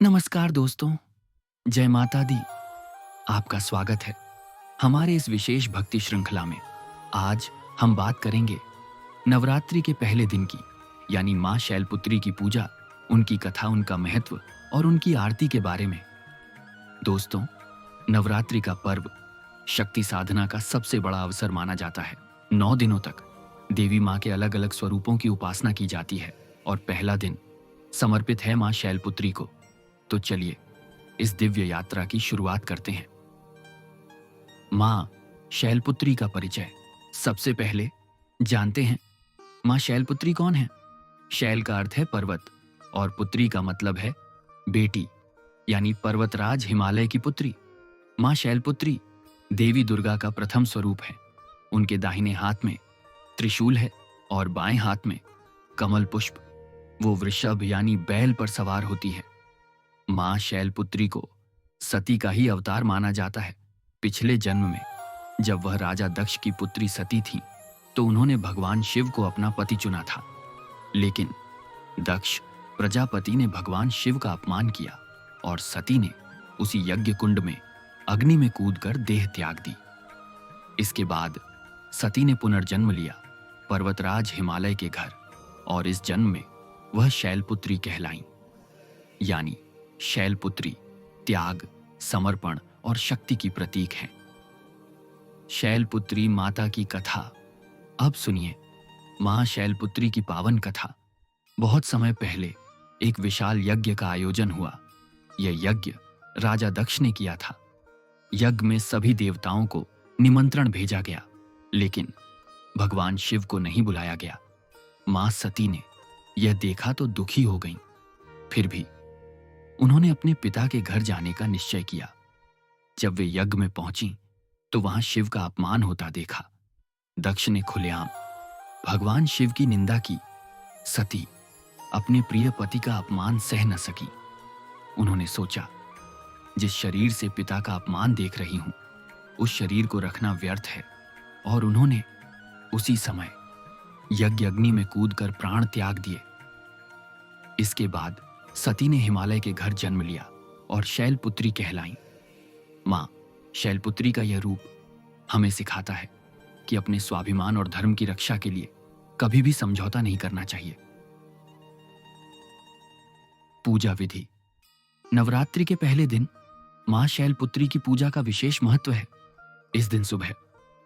नमस्कार दोस्तों, जय माता दी। आपका स्वागत है हमारे इस विशेष भक्ति श्रृंखला में। आज हम बात करेंगे नवरात्रि के पहले दिन की, यानी माँ शैलपुत्री की पूजा, उनकी कथा, उनका महत्व और उनकी आरती के बारे में। दोस्तों, नवरात्रि का पर्व शक्ति साधना का सबसे बड़ा अवसर माना जाता है। 9 दिनों तक देवी माँ के अलग अलग स्वरूपों की उपासना की जाती है और पहला दिन समर्पित है माँ शैलपुत्री को। तो चलिए इस दिव्य यात्रा की शुरुआत करते हैं। मां शैलपुत्री का परिचय। सबसे पहले जानते हैं मां शैलपुत्री कौन है। शैल का अर्थ है पर्वत और पुत्री का मतलब है बेटी, यानी पर्वतराज हिमालय की पुत्री। मां शैलपुत्री देवी दुर्गा का प्रथम स्वरूप है। उनके दाहिने हाथ में त्रिशूल है और बाएं हाथ में कमल पुष्प। वो वृषभ यानी बैल पर सवार होती है। मां शैलपुत्री को सती का ही अवतार माना जाता है। पिछले जन्म में जब वह राजा दक्ष की पुत्री सती थी तो उन्होंने भगवान शिव को अपना पति चुना था, लेकिन दक्ष प्रजापति ने भगवान शिव का अपमान किया और सती ने उसी यज्ञ कुंड में अग्नि में कूदकर देह त्याग दी। इसके बाद सती ने पुनर्जन्म लिया पर्वतराज हिमालय के घर, और इस जन्म में वह शैलपुत्री कहलाईं। यानी शैलपुत्री त्याग, समर्पण और शक्ति की प्रतीक है। शैलपुत्री माता की कथा। अब सुनिए मां शैलपुत्री की पावन कथा। बहुत समय पहले एक विशाल यज्ञ का आयोजन हुआ। यह यज्ञ राजा दक्ष ने किया था। यज्ञ में सभी देवताओं को निमंत्रण भेजा गया, लेकिन भगवान शिव को नहीं बुलाया गया। मां सती ने यह देखा तो दुखी हो गईं। फिर भी उन्होंने अपने पिता के घर जाने का निश्चय किया। जब वे यज्ञ में पहुंची तो वहां शिव का अपमान होता देखा। दक्ष ने खुलेआम भगवान शिव की निंदा की। सती अपने प्रिय पति का अपमान सह न सकी। उन्होंने सोचा, जिस शरीर से पिता का अपमान देख रही हूं उस शरीर को रखना व्यर्थ है, और उन्होंने उसी समय यज्ञ अग्नि में कूदकर प्राण त्याग दिए। इसके बाद सती ने हिमालय के घर जन्म लिया और शैलपुत्री कहलाईं। मां शैलपुत्री का यह रूप हमें सिखाता है कि अपने स्वाभिमान और धर्म की रक्षा के लिए कभी भी समझौता नहीं करना चाहिए। पूजा विधि। नवरात्रि के पहले दिन मां शैलपुत्री की पूजा का विशेष महत्व है। इस दिन सुबह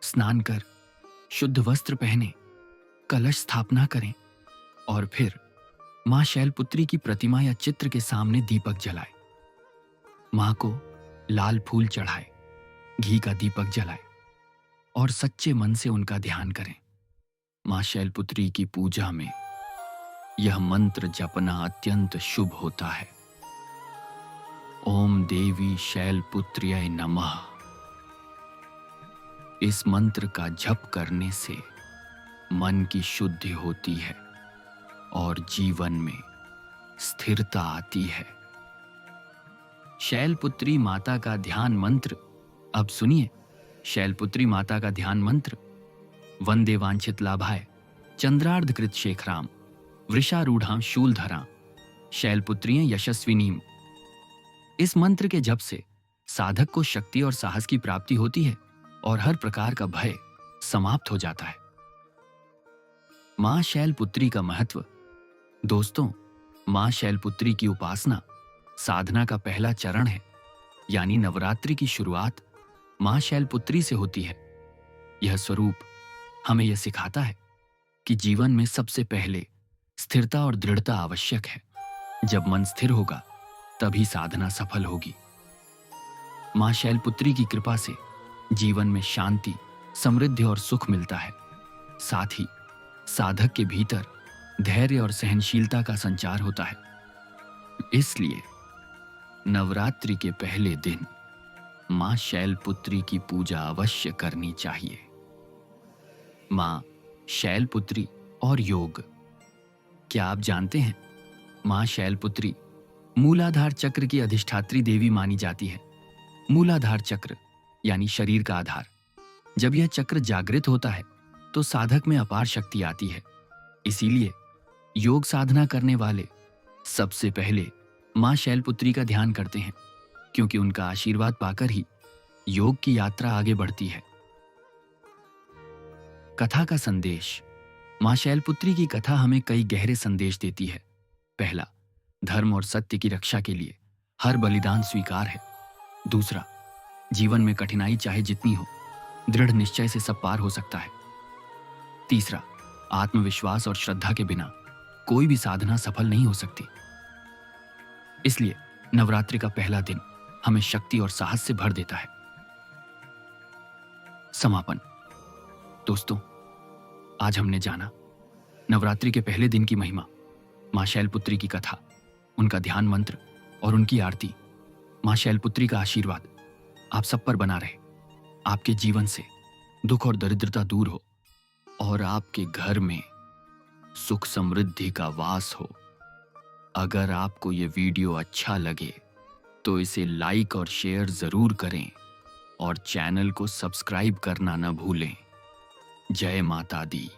स्नान कर शुद्ध वस्त्र पहने, कलश स्थापना करें और फिर मां शैलपुत्री की प्रतिमा या चित्र के सामने दीपक जलाए। मां को लाल फूल चढ़ाए, घी का दीपक जलाए और सच्चे मन से उनका ध्यान करें। मां शैलपुत्री की पूजा में यह मंत्र जपना अत्यंत शुभ होता है। ओम देवी शैलपुत्र्यै नमः। इस मंत्र का जप करने से मन की शुद्धि होती है और जीवन में स्थिरता आती है। शैलपुत्री माता का ध्यान मंत्र। अब सुनिए शैलपुत्री माता का ध्यान मंत्र। वंदे वांछित लाभाय चंद्रार्धकृत शेखराम वृषारूढ़ां शूलधरां शैलपुत्रियं यशस्विनीम। इस मंत्र के जप से साधक को शक्ति और साहस की प्राप्ति होती है और हर प्रकार का भय समाप्त हो जाता है। मां शैलपुत्री का महत्व। दोस्तों, मां शैलपुत्री की उपासना साधना का पहला चरण है, यानी नवरात्रि की शुरुआत मां शैलपुत्री से होती है। यह स्वरूप हमें यह सिखाता है कि जीवन में सबसे पहले स्थिरता और दृढ़ता आवश्यक है। जब मन स्थिर होगा तभी साधना सफल होगी। मां शैलपुत्री की कृपा से जीवन में शांति, समृद्धि और सुख मिलता है। साथ ही साधक के भीतर धैर्य और सहनशीलता का संचार होता है। इसलिए नवरात्रि के पहले दिन मां शैलपुत्री की पूजा अवश्य करनी चाहिए। मां शैलपुत्री और योग। क्या आप जानते हैं मां शैलपुत्री मूलाधार चक्र की अधिष्ठात्री देवी मानी जाती है। मूलाधार चक्र यानी शरीर का आधार। जब यह चक्र जागृत होता है तो साधक में अपार शक्ति आती है। इसीलिए योग साधना करने वाले सबसे पहले माँ शैलपुत्री का ध्यान करते हैं, क्योंकि उनका आशीर्वाद पाकर ही योग की यात्रा आगे बढ़ती है। कथा का संदेश। माँ शैलपुत्री की कथा हमें कई गहरे संदेश देती है। पहला, धर्म और सत्य की रक्षा के लिए हर बलिदान स्वीकार है। दूसरा, जीवन में कठिनाई चाहे जितनी हो, दृढ़ निश्चय से सब पार हो सकता है। तीसरा, आत्मविश्वास और श्रद्धा के बिना कोई भी साधना सफल नहीं हो सकती। इसलिए नवरात्रि का पहला दिन हमें शक्ति और साहस से भर देता है। समापन। दोस्तों, आज हमने जाना नवरात्रि के पहले दिन की महिमा, माँ शैलपुत्री की कथा, उनका ध्यान मंत्र और उनकी आरती। माँ शैलपुत्री का आशीर्वाद आप सब पर बना रहे, आपके जीवन से दुख और दरिद्रता दूर हो और आपके घर में सुख समृद्धि का वास हो। अगर आपको ये वीडियो अच्छा लगे तो इसे लाइक और शेयर जरूर करें और चैनल को सब्सक्राइब करना न भूलें। जय माता दी।